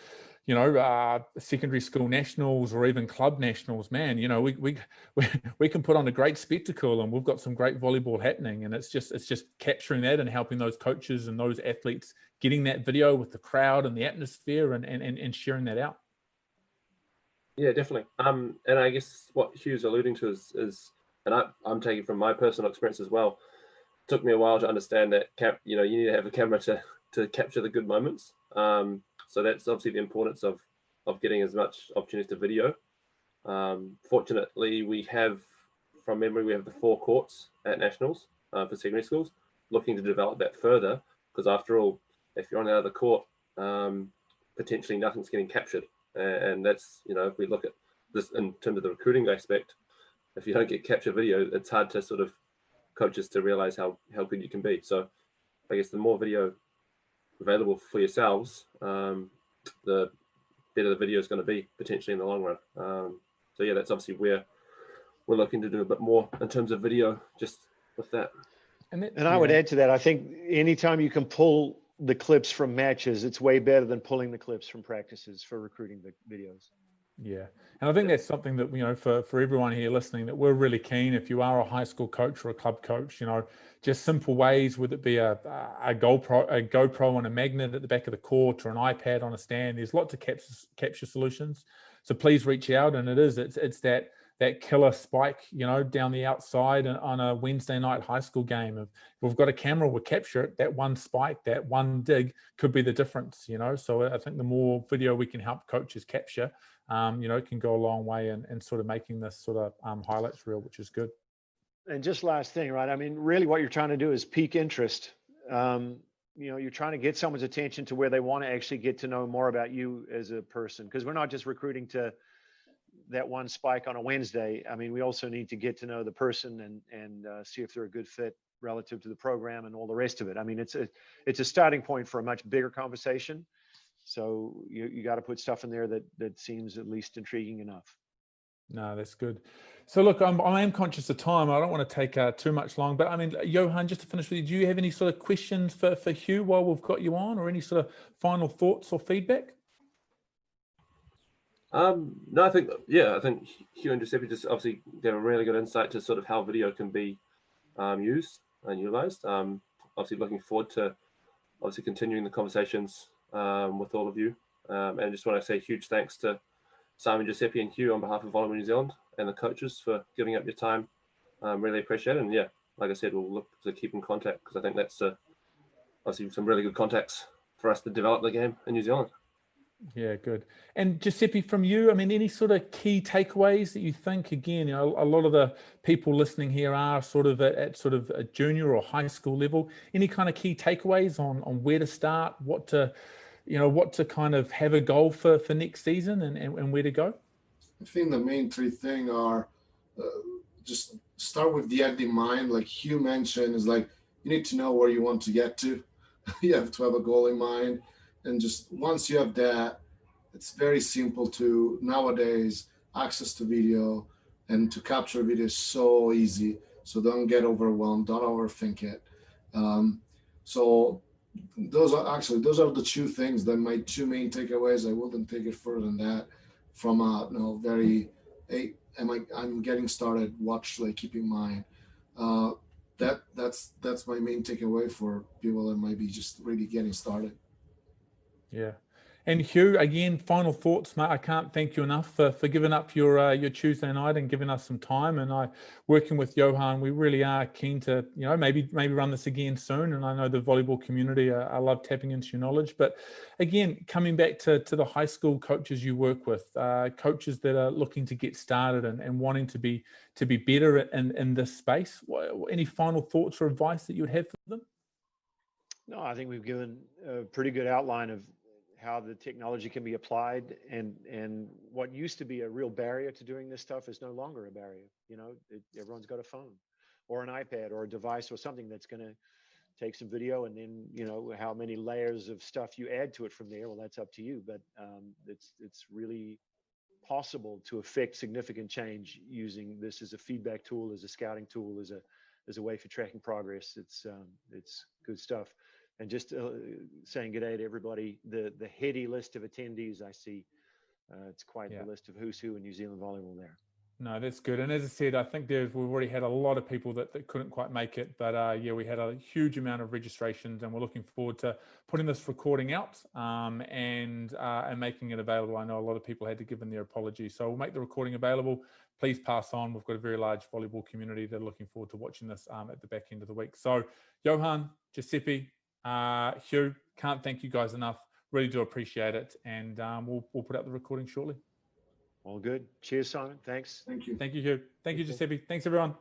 secondary school nationals or even club nationals. Man, we can put on a great spectacle, and we've got some great volleyball happening. And it's just capturing that and helping those coaches and those athletes getting that video with the crowd and the atmosphere and sharing that out. Yeah, definitely. And I guess what Hugh's alluding to is and I'm taking from my personal experience as well. It took me a while to understand that you need to have a camera to capture the good moments. So that's obviously the importance of getting as much opportunities to video. Fortunately, we have the 4 courts at nationals for secondary schools, looking to develop that further, because after all, if you're on the other court, potentially nothing's getting captured. And that's, if we look at this in terms of the recruiting aspect, if you don't get capture video, it's hard to sort of coaches to realize how good you can be. So I guess the more video available for yourselves, the better the video is going to be potentially in the long run. So yeah, that's obviously where we're looking to do a bit more in terms of video, just with that. And I would add to that, I think anytime you can pull the clips from matches, it's way better than pulling the clips from practices for recruiting videos. Yeah. And I think that's something that, for everyone here listening, that we're really keen, if you are a high school coach or a club coach, just simple ways, whether it be a GoPro and a magnet at the back of the court, or an iPad on a stand. There's lots of capture solutions. So please reach out. And it's that killer spike, down the outside on a Wednesday night high school game. If we've got a camera, we'll capture it. That one spike, that one dig could be the difference, So I think the more video we can help coaches capture, it can go a long way in sort of making this sort of highlights reel, which is good. And just last thing, right? I mean, really what you're trying to do is pique interest. You're trying to get someone's attention to where they want to actually get to know more about you as a person, because we're not just recruiting to that one spike on a Wednesday. I mean, we also need to get to know the person and see if they're a good fit relative to the program and all the rest of it. I mean, it's a starting point for a much bigger conversation. So you got to put stuff in there that seems at least intriguing enough. No, that's good. So look, I am conscious of time. I don't want to take too much long, but I mean, Johan, just to finish with you, do you have any sort of questions for Hugh while we've got you on, or any sort of final thoughts or feedback? No, I think Hugh and Giuseppe just obviously gave a really good insight to sort of how video can be used and utilized. Obviously looking forward to continuing the conversations with all of you. And I just want to say huge thanks to Simon, Giuseppe and Hugh on behalf of Volleyball New Zealand and the coaches for giving up your time. Really appreciate it. And yeah, like I said, we'll look to keep in contact, because I think that's obviously some really good contacts for us to develop the game in New Zealand. Yeah, good. And Giuseppe, from you, I mean, any sort of key takeaways that you think, again, a lot of the people listening here are sort of at sort of a junior or high school level. Any kind of key takeaways on where to start, what to kind of have a goal for next season and where to go? I think the main 3 things are just start with the end in mind. Like Hugh mentioned, is like you need to know where you want to get to. You have to have a goal in mind. And just once you have that, it's very simple to nowadays access to video and to capture video is so easy. So don't get overwhelmed, don't overthink it. So those are the 2 things that my 2 main takeaways. I wouldn't take it further than that. From I'm getting started. Watch, like, keep in mind. that's my main takeaway for people that might be just really getting started. Yeah. And Hugh, again, final thoughts, mate. I can't thank you enough for giving up your Tuesday night and giving us some time. And working with Johan, we really are keen to, maybe run this again soon. And I know the volleyball community, I love tapping into your knowledge. But again, coming back to the high school coaches you work with, coaches that are looking to get started and wanting to be better in this space, any final thoughts or advice that you would have for them? No, I think we've given a pretty good outline of how the technology can be applied, and what used to be a real barrier to doing this stuff is no longer a barrier. Everyone's got a phone or an iPad or a device or something that's going to take some video, and then how many layers of stuff you add to it from there. Well, that's up to you, but it's really possible to affect significant change using this as a feedback tool, as a scouting tool, as a way for tracking progress. It's good stuff. And just saying good day to everybody. The heady list of attendees I see, it's quite the list of who's who in New Zealand volleyball there. No, that's good. And as I said, I think we've already had a lot of people that couldn't quite make it. But we had a huge amount of registrations, and we're looking forward to putting this recording out and making it available. I know a lot of people had to give in their apologies. So we'll make the recording available. Please pass on. We've got a very large volleyball community that are looking forward to watching this at the back end of the week. So Johan, Giuseppe, Hugh, can't thank you guys enough. Really do appreciate it. And we'll put out the recording shortly. All good. Cheers, Simon. Thanks. Thank you. Thank you, Hugh. Thank you, Giuseppe. Thanks, everyone.